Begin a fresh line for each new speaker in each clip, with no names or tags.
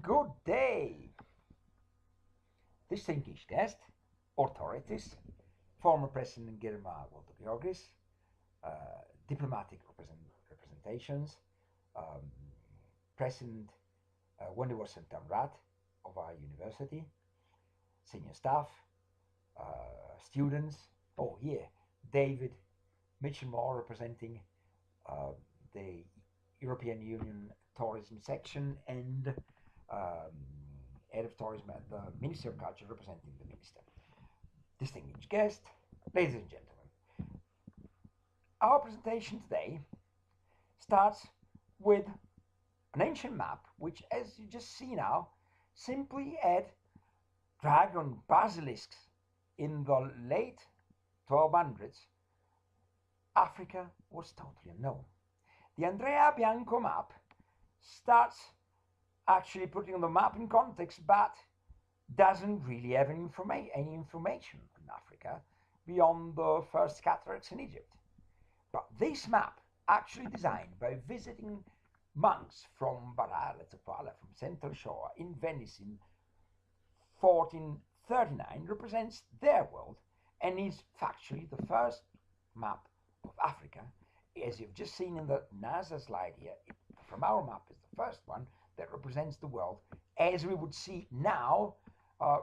Good day. Distinguished guest, authorities, former President Girma Voltogyorgis, diplomatic representations, um, President Wonderwas Rat of our university, senior staff, students. Oh, here, David Mitchell-Moore representing uh, the European Union tourism section and um, head of tourism at the Ministry of Culture representing the minister. Distinguished guest, ladies and gentlemen, our presentation today starts with an ancient map which, as you just see now, simply had dragon basilisks. In the late 1200s, Africa was totally unknown. The Andrea Bianco map starts actually putting the map in context, but doesn't really have any information on Africa beyond the first cataracts in Egypt. But this map, actually designed by visiting monks from Barara Zappala, from Central Shore in Venice in 1439, represents their world and is factually the first map of Africa. As you've just seen in the NASA slide here, from our map is the first one that represents the world as we would see now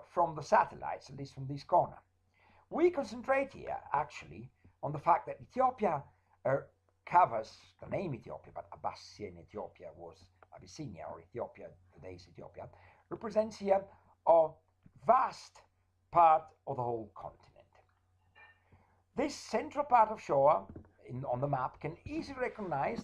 from the satellites, at least from this corner. We concentrate here actually on the fact that Ethiopia covers the name Ethiopia, but Abbassian Ethiopia was Abyssinia, or Ethiopia, today's Ethiopia, represents here a vast part of the whole continent. This central part of shore on the map can easily recognize,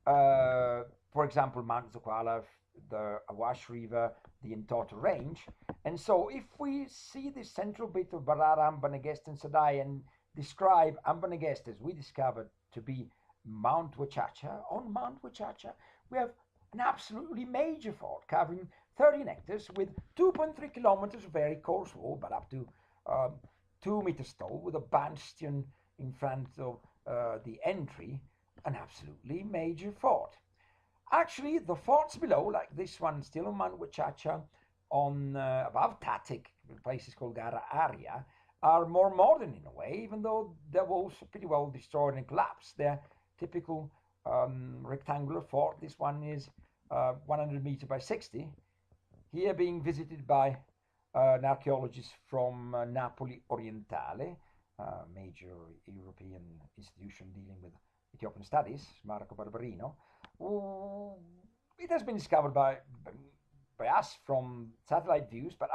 for example, Mount Zokwala, the Awash River, the Entoto Range. And so if we see this central bit of Barara, Ambanegest, and Sadai and describe Ambanegest as we discovered to be Mount Wachacha, on Mount Wachacha we have an absolutely major fort covering 13 hectares with 2.3 kilometers of very coarse wall, but up to 2 meters tall, with a bastion in front of the entry, an absolutely major fort. Actually, the forts below, like this one still on Mount Wachacha, on above Tatik, places called Gara Aria, are more modern in a way, even though they're also pretty well destroyed and collapsed. They're typical rectangular fort. This one is 100 meters by 60. Here being visited by an archaeologist from Napoli Orientale, major European institution dealing with Ethiopian studies, Marco Barbarino. It has been discovered by us from satellite views, but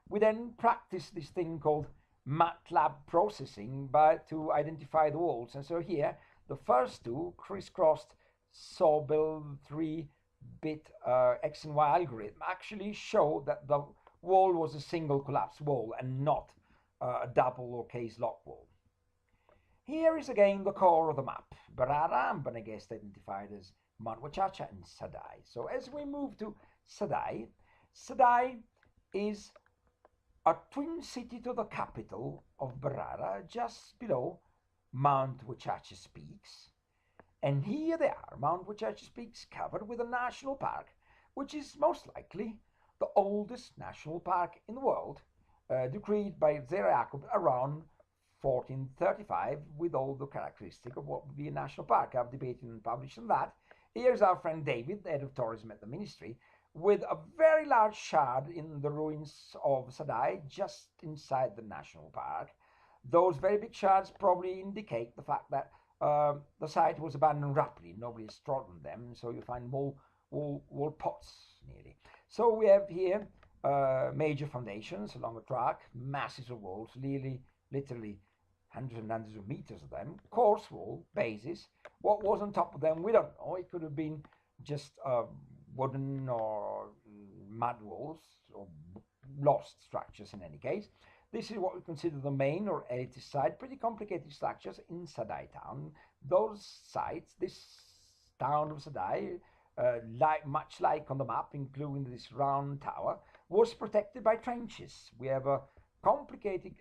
we then practice this thing called MATLAB processing to identify the walls. And so here, the first two crisscrossed Sobel 3-bit X and Y algorithm actually show that the wall was a single collapsed wall and not a double or case lock wall. Here is again the core of the map. Barara and Banagest identified as Mount Wachacha and Sadai. So as we move to Sadai, Sadai is a twin city to the capital of Barara, just below Mount Wachacha's peaks. And here they are, Mount Wachacha's peaks covered with a national park, which is most likely the oldest national park in the world, decreed by Zera Jacob around 1435, with all the characteristics of what would be a national park. I've debated and published on that. Here's our friend David, the head of tourism at the ministry, with a very large shard in the ruins of Sadai, just inside the national park. Those very big shards probably indicate the fact that the site was abandoned rapidly. Nobody has trodden them, so you find wall pots nearly. So we have here major foundations along the track, masses of walls, literally hundreds and hundreds of meters of them, coarse wall bases. What was on top of them, we don't know. It could have been just wooden or mud walls or lost structures in any case. This is what we consider the main or elitist site, pretty complicated structures in Sadai town. Those sites, this town of Sadai, much like on the map, including this round tower, was protected by trenches. We have a complicated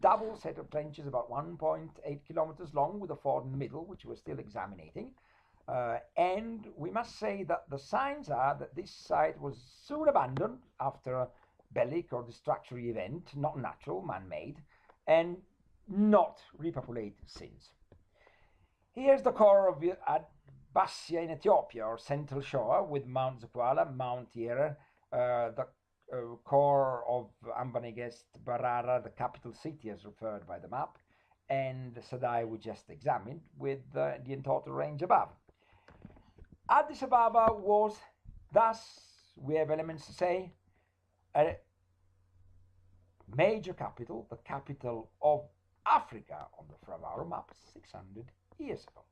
double set of trenches about 1.8 kilometers long with a ford in the middle, which we're still examining. And we must say that the signs are that this site was soon abandoned after a bellic or destructory event, not natural, man-made, and not repopulated since. Here's the core of Bassia in Ethiopia, or Central Shore, with Mount Zukwala, Mount Yere, the core of Ambanegest Barara, the capital city as referred by the map, and Sadai we just examined, with the Entoto range above. Addis Ababa was thus, we have elements to say, a major capital, the capital of Africa on the Fravaro map 600 years ago.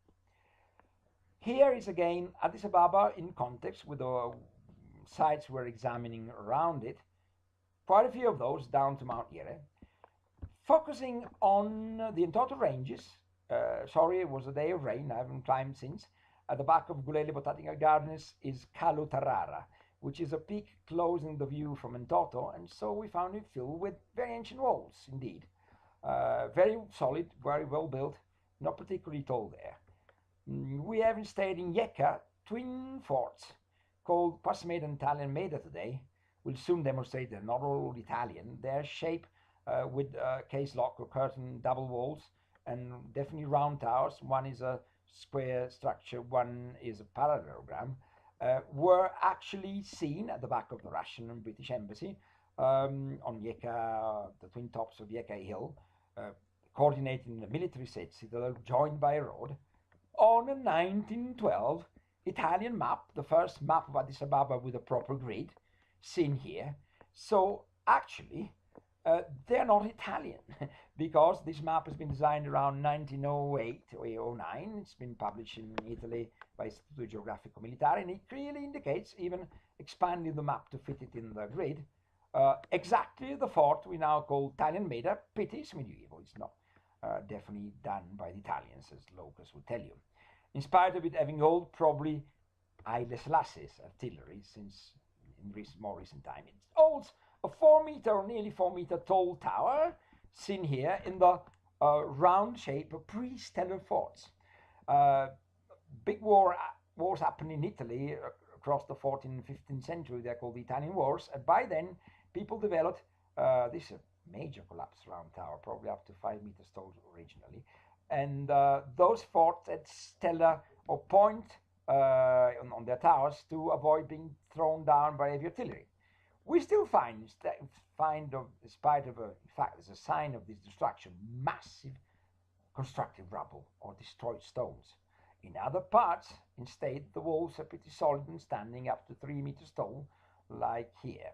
Here is again Addis Ababa in context with the sites we're examining around it, quite a few of those down to Mount Yere, focusing on the Entoto ranges. Sorry, it was a day of rain, I haven't climbed since. At the back of Guleli Botanical Gardens is Kalu Tarara, which is a peak closing the view from Entoto, and so we found it filled with very ancient walls, indeed. Very solid, very well built, not particularly tall there. We have instead in Yeka twin forts called Pasmeda and Italian Meda today. We'll soon demonstrate they're not all Italian. They're shaped with case lock or curtain double walls and definitely round towers. One is a square structure, one is a parallelogram. Were actually seen at the back of the Russian and British embassy on Yeka, the twin tops of Yeka Hill, coordinating the military citadel joined by a road. On a 1912 Italian map, the first map of Addis Ababa with a proper grid, seen here. So actually, they're not Italian because this map has been designed around 1908 or 09. It's been published in Italy by Istituto Geografico Militare, and it clearly indicates, even expanding the map to fit it in the grid, exactly the fort we now call Italian Meda. Pity it's medieval. It's not definitely done by the Italians, as locals will tell you. In spite of it having old, probably Haile Selassie's artillery since in more recent time. It holds a 4 meter or nearly 4 meter tall tower, seen here in the round shape of pre-stellar forts. Big wars happened in Italy across the 14th and 15th century. They're called the Italian Wars. And by then, people developed this major collapsed round tower, probably up to 5 meters tall originally. And those forts had stellar or point on their towers to avoid being thrown down by heavy artillery. We still find, despite of in fact, as a sign of this destruction, massive constructive rubble or destroyed stones. In other parts, instead, the walls are pretty solid and standing up to 3 meters tall, like here.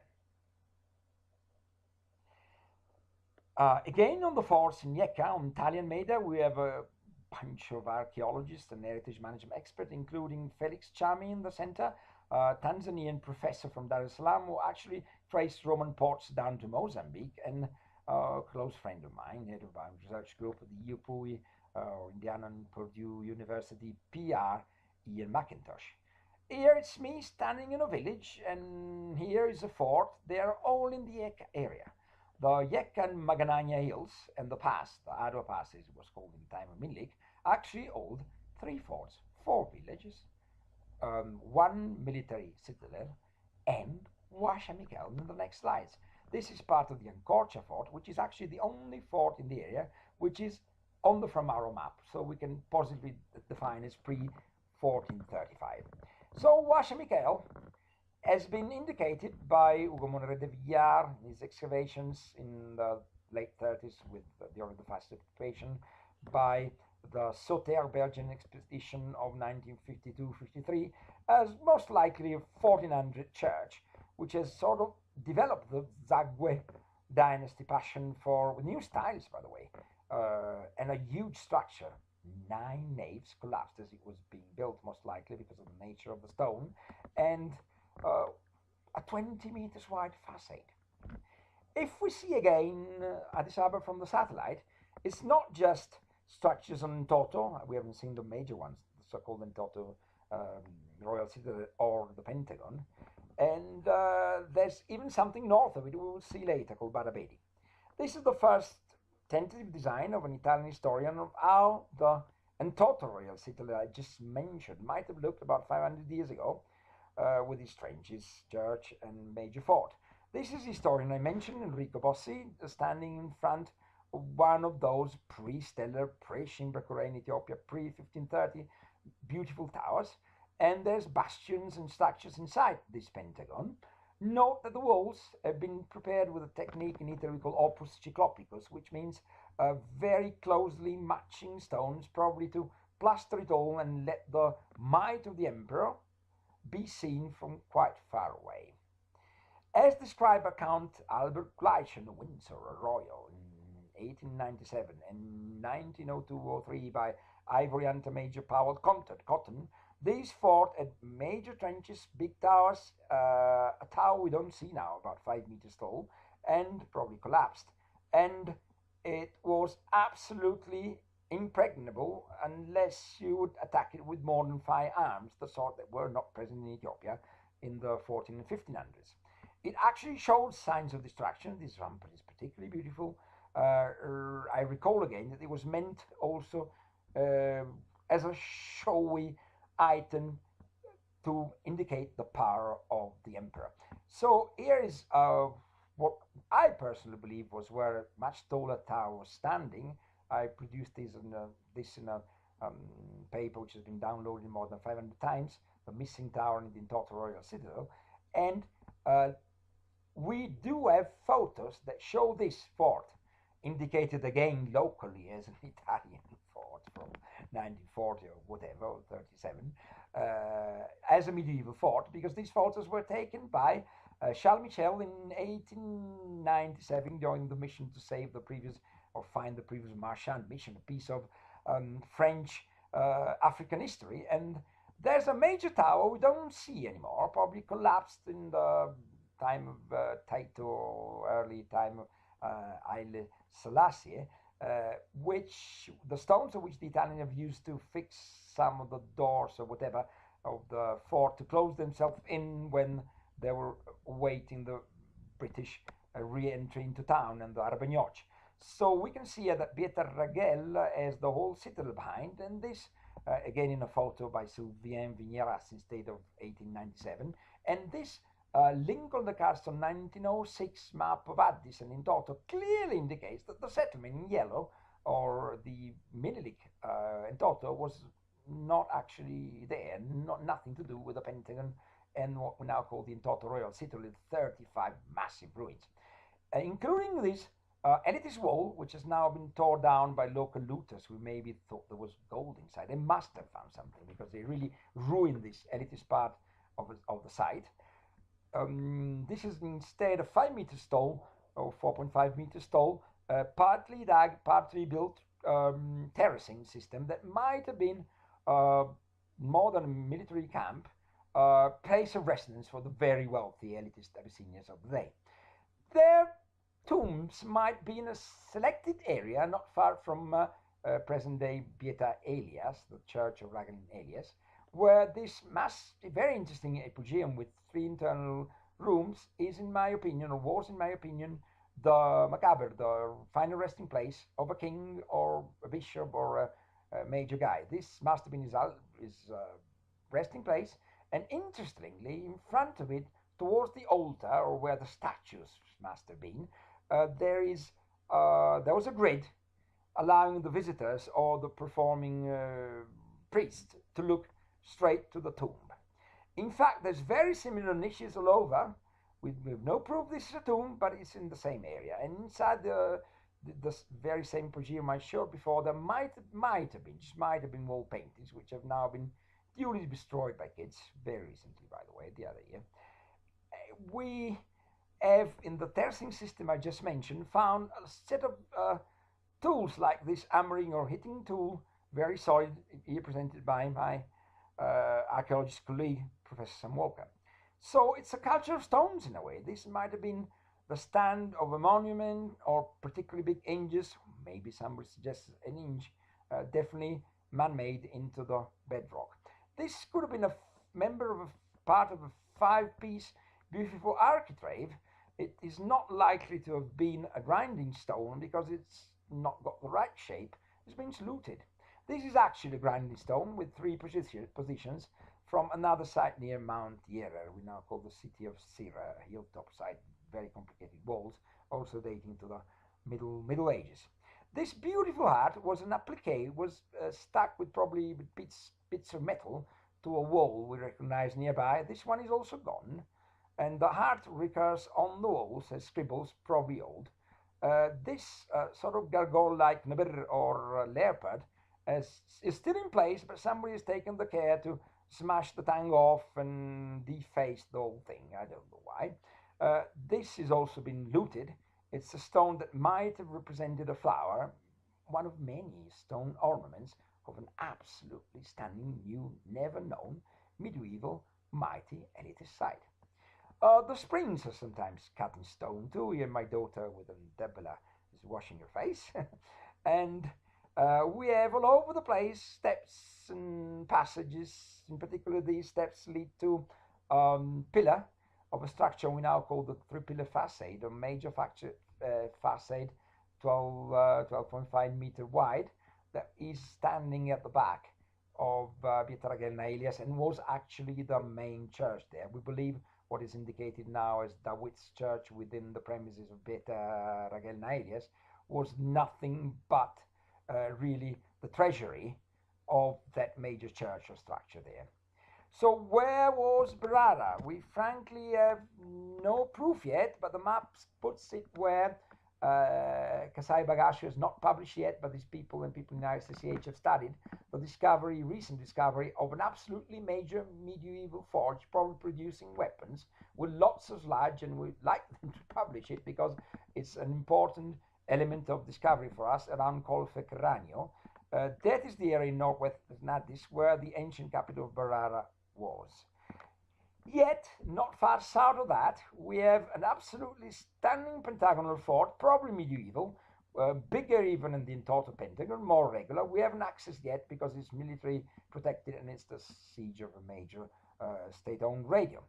Again, on the forts in Yeka, on Italian Meda, we have a bunch of archaeologists and heritage management experts, including Felix Chami in the center, Tanzanian professor from Dar es Salaam, who actually traced Roman ports down to Mozambique, and a close friend of mine, head of our research group at the UPUI, Indiana and Purdue University, PR, Ian McIntosh. Here it's me standing in a village, and here is a fort. They are all in the Yeka area. The Yek and Magananya Hills and the pass, the Adwa Pass as it was called in the time of Minlik, actually hold 3 forts, 4 villages, 1 military citadel, and Washa Mikel in the next slides. This is part of the Ancorcha fort, which is actually the only fort in the area which is on the Framaro map, so we can positively define as pre-1435. So Washa Mikel has been indicated by Ugo Monere de Villar in his excavations in the late 30s with during the fast occupation, by the Sauter Belgian expedition of 1952-53, as most likely a 1400 church, which has sort of developed the Zagwe dynasty passion for new styles, by the way, and a huge structure. 9 naves collapsed as it was being built, most likely because of the nature of the stone, and a 20 meters wide facade. If we see again Addis Ababa from the satellite, it's not just structures on Entoto. We haven't seen the major ones, the so-called Entoto Royal Citadel or the Pentagon. And there's even something north of it we will see later called Barabedi. This is the first tentative design of an Italian historian of how the And Royal citadel I just mentioned might have looked about 500 years ago, with its trenches, church, and major fort. This is historian I mentioned, Enrico Bossi, standing in front of one of those pre-stellar, pre-Shimber in Ethiopia, pre-1530 beautiful towers. And there's bastions and structures inside this pentagon. Note that the walls have been prepared with a technique in Italy called opus cyclopicus, which means very closely matching stones, probably to plaster it all and let the might of the emperor be seen from quite far away. As described by Count Albert Gleichen of Windsor Royal in 1897 and 1902-03 by Ivory Hunter Major Powell Cotton, these fort had major trenches, big towers, a tower we don't see now, about 5 meters tall, and probably collapsed. And it was absolutely impregnable unless you would attack it with more than 5 arms, the sort that were not present in Ethiopia in the 14 and 1500s. It actually showed signs of destruction. This rampart is particularly beautiful. I recall again that it was meant also as a showy item to indicate the power of the emperor. So here is what I personally believe was where a much taller tower was standing. I produced this in a paper which has been downloaded more than 500 times, the missing tower in the Toto Royal Citadel. And we do have photos that show this fort, indicated again locally as an Italian fort from 1940 or whatever, or 37, as a medieval fort, because these photos were taken by Charles Michel in 1897 during the mission to save the previous, or find the previous Marchand mission, a piece of French African history. And there's a major tower we don't see anymore, probably collapsed in the time of Taito, or early time of Haile Selassie, which the stones of which the Italians have used to fix some of the doors or whatever of the fort to close themselves in when they were awaiting the British re-entry into town and the Arbognoch. So we can see that Pieter Ragel has the whole citadel behind, and this again in a photo by Sylvain Vigneras instead of 1897, and this Lincoln the Castle 1906 map of Addis and in Toto clearly indicates that the settlement in yellow, or the Menelik in Toto, was not actually there, nothing to do with the Pentagon and what we now call the Toto Royal Citadel with 35 massive ruins, including this Elitist wall, which has now been torn down by local looters who maybe thought there was gold inside. They must have found something because they really ruined this Elitist part of the site. This is instead a 5 meters tall, or 4.5 meters tall, partly dug, partly built terracing system that might have been more than a military camp, place of residence for the very wealthy elitist Abyssinians of the day. Their tombs might be in a selected area not far from present-day Pieta Elias, the Church of Raglan Elias, where this very interesting apoggeum with 3 internal rooms is, in my opinion, or was, in my opinion, the macabre, the final resting place of a king or a bishop or a major guy. This must have been his resting place, and interestingly, in front of it, towards the altar, or where the statues must have been, there was a grid allowing the visitors or the performing priest to look straight to the tomb. In fact, there's very similar niches all over. We have no proof this is a tomb, but it's in the same area. And inside the very same Pogium I showed before, there might have been wall paintings, which have now been duly destroyed by kids, very recently, by the way, the other year. We have, in the terracing system I just mentioned, found a set of tools like this hammering or hitting tool, very solid, here presented by my archaeologist colleague, Professor Sam Walker. So it's a culture of stones in a way. This might have been the stand of a monument or particularly big hinges, maybe some would suggest an hinge, definitely man-made into the bedrock. This could have been a member of a part of a 5-piece beautiful architrave. It is not likely to have been a grinding stone because it's not got the right shape. It's been looted. This is actually a grinding stone with three positions from another site near Mount Yera, we now call the city of Sira, hilltop site, very complicated walls, also dating to the Middle Ages. This beautiful heart was an applique, was stuck with probably with bits of metal to a wall we recognize nearby. This one is also gone, and the heart recurs on the walls as scribbles, probably old. This sort of gargoyle-like nabir or leopard is still in place, but somebody has taken the care to smash the tang off and deface the whole thing. I don't know why. This has also been looted. It's a stone that might have represented a flower, one of many stone ornaments of an absolutely stunning, new, never known, medieval, mighty elitist site. The springs are sometimes cut in stone too. Here, my daughter with an Debela is washing her face. And we have all over the place steps and passages. In particular, these steps lead to pillar of a structure we now call the three-pillar facade, a major facade 12.5 meter wide, that is standing at the back of Pietra Ragelna Elias and was actually the main church there. We believe what is indicated now as David's church within the premises of Pietra Ragelna Elias was nothing but really the treasury of that major church or structure there. So where was Berara? We frankly have no proof yet, but the map puts it where Kasai Bagashu is not published yet, but these people and people in ISCCH have studied the recent discovery of an absolutely major medieval forge, probably producing weapons with lots of sludge, and we'd like them to publish it because it's an important element of discovery for us around Colfecranio. That is the area in northwest Addis where the ancient capital of Berara was. Yet, not far south of that, we have an absolutely stunning pentagonal fort, probably medieval, bigger even than the Intoto Pentagon, more regular. We haven't accessed yet because it's military protected and it's the siege of a major state-owned radio.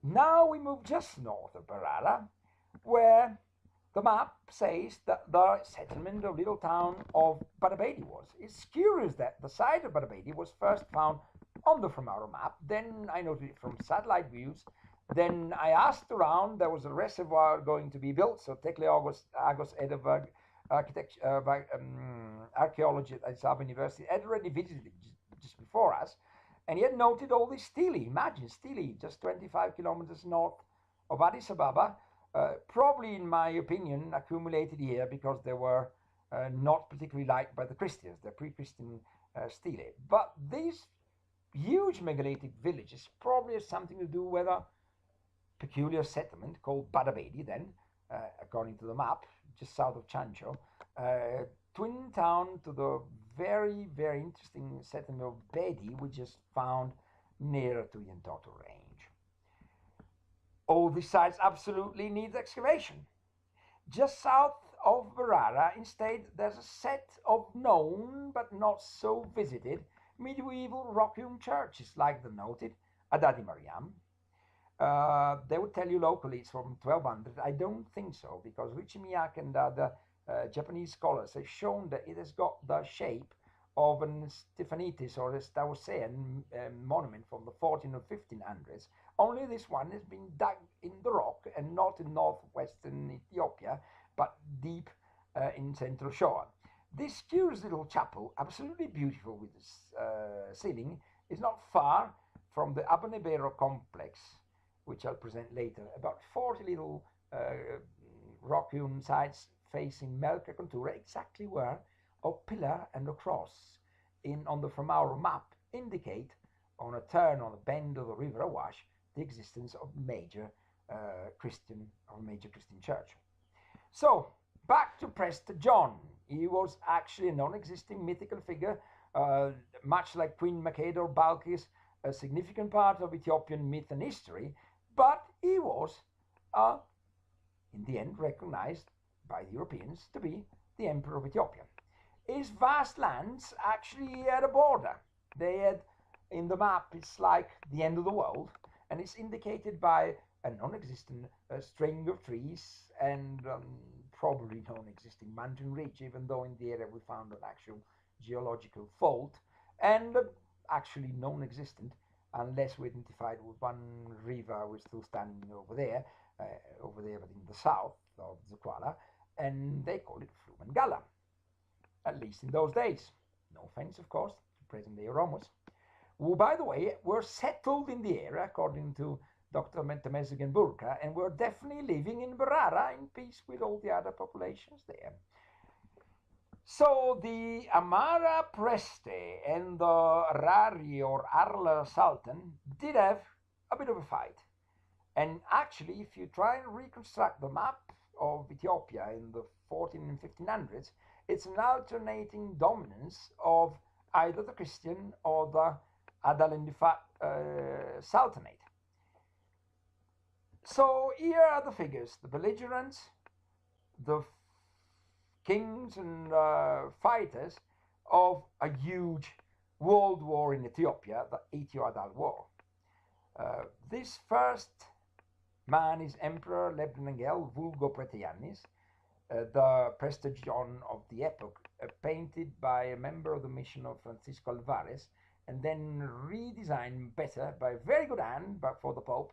Now we move just north of Berara, where the map says that the settlement of little town of Badabedi was. It's curious that the site of Badabedi was first found on the Fromaro map. Then I noted it from satellite views. Then I asked around. There was a reservoir going to be built. So Tekle Agos Edinburgh archaeology at Addis Ababa University had already visited it just before us. And he had noted all these stele. Imagine stele, just 25 kilometers north of Addis Ababa. Probably, in my opinion, accumulated here because they were not particularly liked by the Christians. They're pre-Christian stele. But these huge megalithic villages probably has something to do with a peculiar settlement called Badabedi then, according to the map, just south of Chancho, twin town to the very, very interesting settlement of Bedi, which is found nearer to Yentoto range. All these sites absolutely need excavation. Just south of Berara, instead, there's a set of known but not so visited medieval rock-hewn churches like the noted Adadi Mariam. They would tell you locally it's from 1200. I don't think so, because Richie Miyak and other Japanese scholars have shown that it has got the shape of an Stephanitis or a Stausean monument from the 14 or 1500s. Only this one has been dug in the rock and not in northwestern Ethiopia, but deep in Central Shoa. This curious little chapel, absolutely beautiful with its ceiling, is not far from the Abanebero complex, which I'll present later. About 40 little rock-hewn sites facing Melka Contura, exactly where a pillar and a cross on the Fromaro map indicate on a turn on a bend of the river Awash the existence of a major Christian church. So back to Prester John. He was actually a non-existing mythical figure, much like Queen Makeda or Balkis, a significant part of Ethiopian myth and history, but he was, in the end, recognized by the Europeans to be the Emperor of Ethiopia. His vast lands actually had a border. They had, in the map, it's like the end of the world, and it's indicated by a non-existent string of trees and probably non-existing mountain ridge, even though in the area we found an actual geological fault, and actually non-existent unless we identified with one river which is still standing over there but in the south of the Kuala, and they call it Flumengala, at least in those days. No offense, of course, to present-day Oromos, who, by the way, were settled in the area, according to Dr. Mentemezigan Burka, and were definitely living in Berara in peace with all the other populations there. So the Amara Preste and the Rari or Arla Sultan did have a bit of a fight. And actually, if you try and reconstruct the map of Ethiopia in the 14 and 1500s, it's an alternating dominance of either the Christian or the Adal and Sultanate. So here are the figures, the belligerents, the kings and fighters of a huge world war in Ethiopia, the Ethio-Adal War. This first man is Emperor Lebnangel Vulgo Pretiannis, the Prester John of the epoch, painted by a member of the mission of Francisco Alvarez, and then redesigned better by a very good hand, but for the Pope,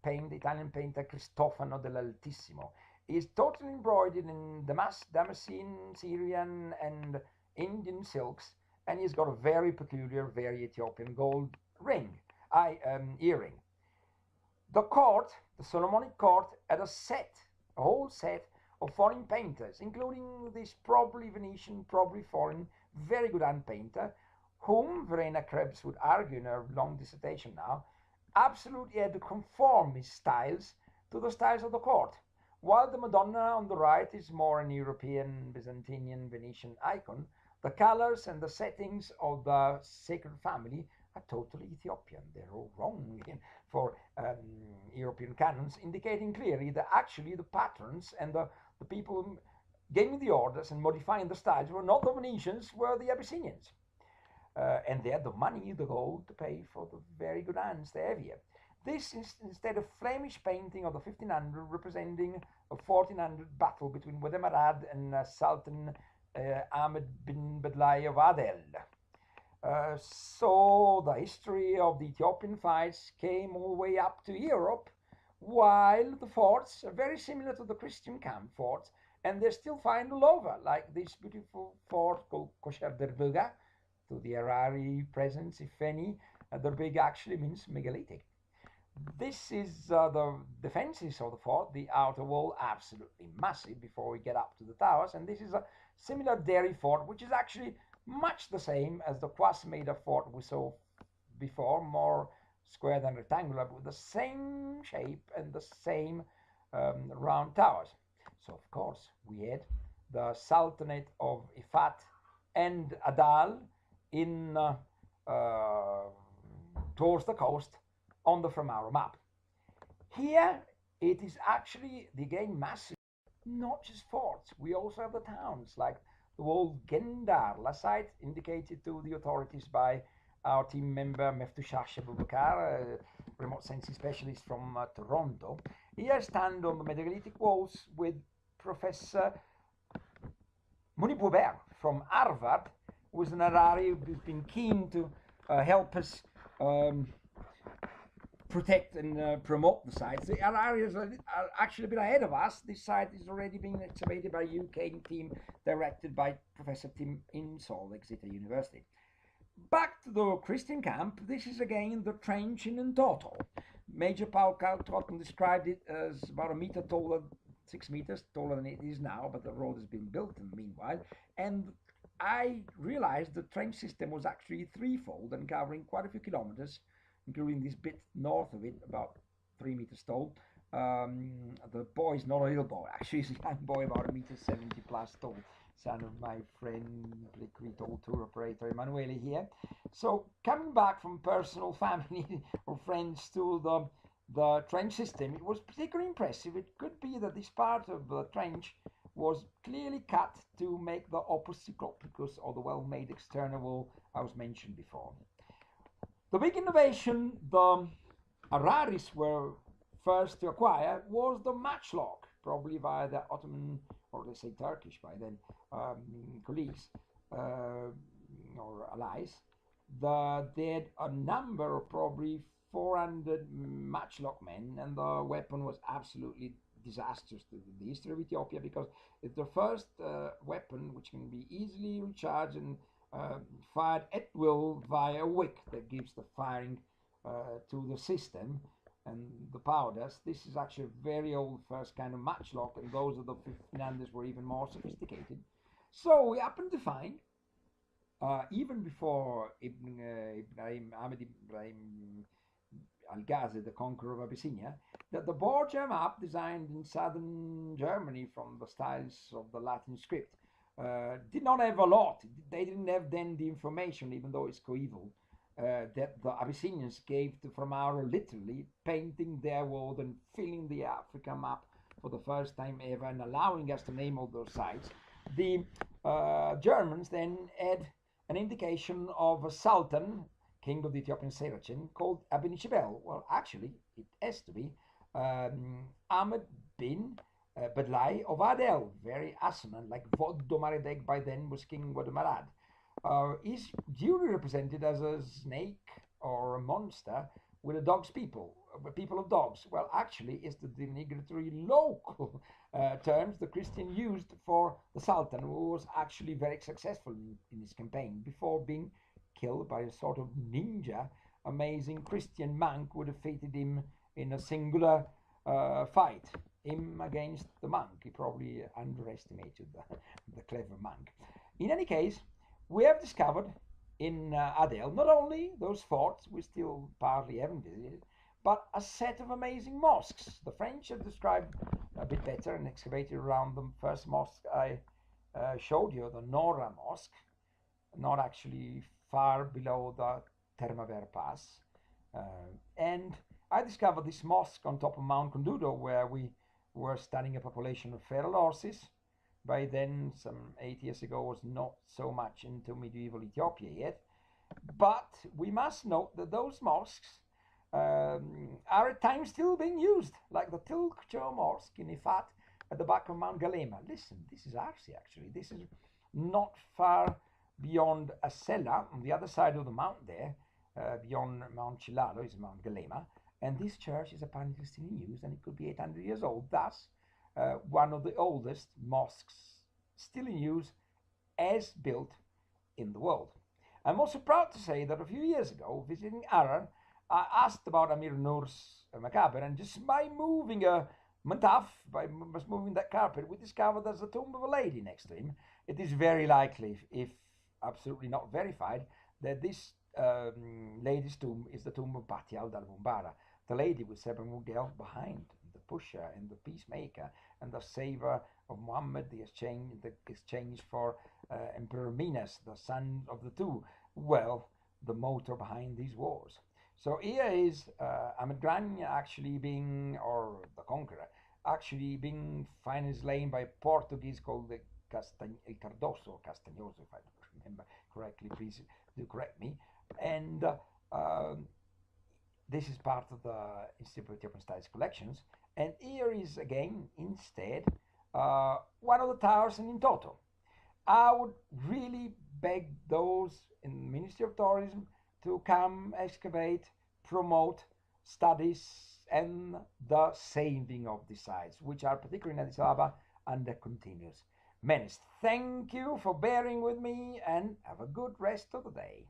Italian painter Cristofano dell'Altissimo. Is totally embroidered in Damascene, Syrian, and Indian silks, and he's got a very peculiar, very Ethiopian gold earring. The court, the Solomonic court, had a whole set of foreign painters, including this probably Venetian, probably foreign, very good hand painter, whom Verena Krebs would argue in her long dissertation now, absolutely had to conform his styles to the styles of the court. While the Madonna on the right is more an European, Byzantinian, Venetian icon, the colors and the settings of the Sacred Family are totally Ethiopian. They're all wrong for European canons, indicating clearly that actually the patrons and the people giving the orders and modifying the styles were not the Venetians, were the Abyssinians. And they had the money, the gold, to pay for the very good hands they have here. This is instead of Flemish painting of the 1500 representing a 1400 battle between Wedemarad and Sultan Ahmed bin Bedlai of Adel. So the history of the Ethiopian fights came all the way up to Europe, while the forts are very similar to the Christian camp forts, and they're still found all over, like this beautiful fort called Kosher Derbuga, to the Harari presence, if any. Derbuga actually means megalithic. This is the defenses of the fort, the outer wall absolutely massive before we get up to the towers, and this is a similar dairy fort, which is actually much the same as the Quasmeda fort we saw before, more square than rectangular, but with the same shape and the same round towers. So of course we had the Sultanate of Ifat and Adal in towards the coast on the Framauro map. Here it is actually, again, massive, not just forts. We also have the towns, like the old Gendarla site, indicated to the authorities by our team member Meftushash Abubakar, a remote sensing specialist from Toronto. Here I stand on the megalithic walls with Professor Muni Boubert from Harvard, who is an Harari who's been keen to help us protect and promote the sites. The Hararians are actually a bit ahead of us. This site is already being excavated by a UK team directed by Professor Tim Insall, Exeter University. Back to the Christian camp, this is again the trench in Ntoto. Major Paul Totten described it as about a meter taller, 6 meters taller than it is now, but the road has been built in the meanwhile. And I realized the trench system was actually threefold and covering quite a few kilometers, including this bit north of it, about 3 meters tall. The boy is not a little boy, actually he's a young boy, about 1.70 m plus tall, son of my friend, old tour operator Emanuele here. So coming back from personal family or friends to the trench system, it was particularly impressive. It could be that this part of the trench was clearly cut to make the opus cyclopicus, or the well-made external wall I was mentioned before. The big innovation the Hararis were first to acquire was the matchlock, probably via the Ottoman, or let's say Turkish by then, colleagues, or allies, they had a number of probably 400 matchlock men, and the weapon was absolutely disastrous to the history of Ethiopia because it's the first weapon which can be easily recharged and uh, fired at will via a wick that gives the firing to the system and the powders. This is actually a very old first kind of matchlock, and those of the 1500s were even more sophisticated. So we happened to find, even before Ahmed Ibrahim Al-Ghazi, the conqueror of Abyssinia, that the Borgia map designed in southern Germany from the styles of the Latin script did not have a lot. They didn't have then the information, even though it's coeval, that the Abyssinians gave to From Auro, literally painting their world and filling the Africa map for the first time ever and allowing us to name all those sites. The Germans then had an indication of a sultan, king of the Ethiopian Saracen, called Abenishebel. Well, actually, it has to be Ahmed bin Bedlai of Adel, very Assanan, like Vodomaradeg by then was King Vodomarad. Is duly represented as a snake or a monster with a dog's people of dogs. Well, actually, it's the denigratory local terms the Christian used for the Sultan, who was actually very successful in his campaign before being killed by a sort of ninja, amazing Christian monk who defeated him in a singular fight. Him against the monk. He probably underestimated the clever monk. In any case, we have discovered in Adel not only those forts we still partly haven't visited, but a set of amazing mosques. The French have described a bit better and excavated around the first mosque I showed you, the Nora Mosque, not actually far below the Termaver Pass. And I discovered this mosque on top of Mount Kondudo, where we were studying a population of feral horses. By then, some 8 years ago, was not so much into medieval Ethiopia yet. But we must note that those mosques are at times still being used, like the Tilkcho Mosque in Ifat at the back of Mount Galema. Listen, this is Arsi actually. This is not far beyond Asella, on the other side of the mount there, beyond Mount Chilalo is Mount Galema. And this church is apparently still in use, and it could be 800 years old. Thus, one of the oldest mosques still in use as built in the world. I'm also proud to say that a few years ago, visiting Arar, I asked about Amir Nur's maqaber, and just by moving a mantaf, by just moving that carpet, we discovered there's a tomb of a lady next to him. It is very likely, if absolutely not verified, that this lady's tomb is the tomb of Batial Dalbumbara, the lady with Seba Mugel behind, the pusher and the peacemaker and the savior of Muhammad, the exchange for Emperor Minas, the son of the two. Well, the motor behind these wars. So here is Ahmed Gran actually being, or the conqueror, actually being finally slain by a Portuguese called the El Cardoso, Castagnoso, if I remember correctly, please do correct me. And this is part of the Institute of Ethiopian Studies collections. And here is again, instead, one of the towers in Toto. I would really beg those in the Ministry of Tourism to come excavate, promote studies and the saving of the sites, which are particularly in Addis Ababa under continuous menace. Thank you for bearing with me, and have a good rest of the day.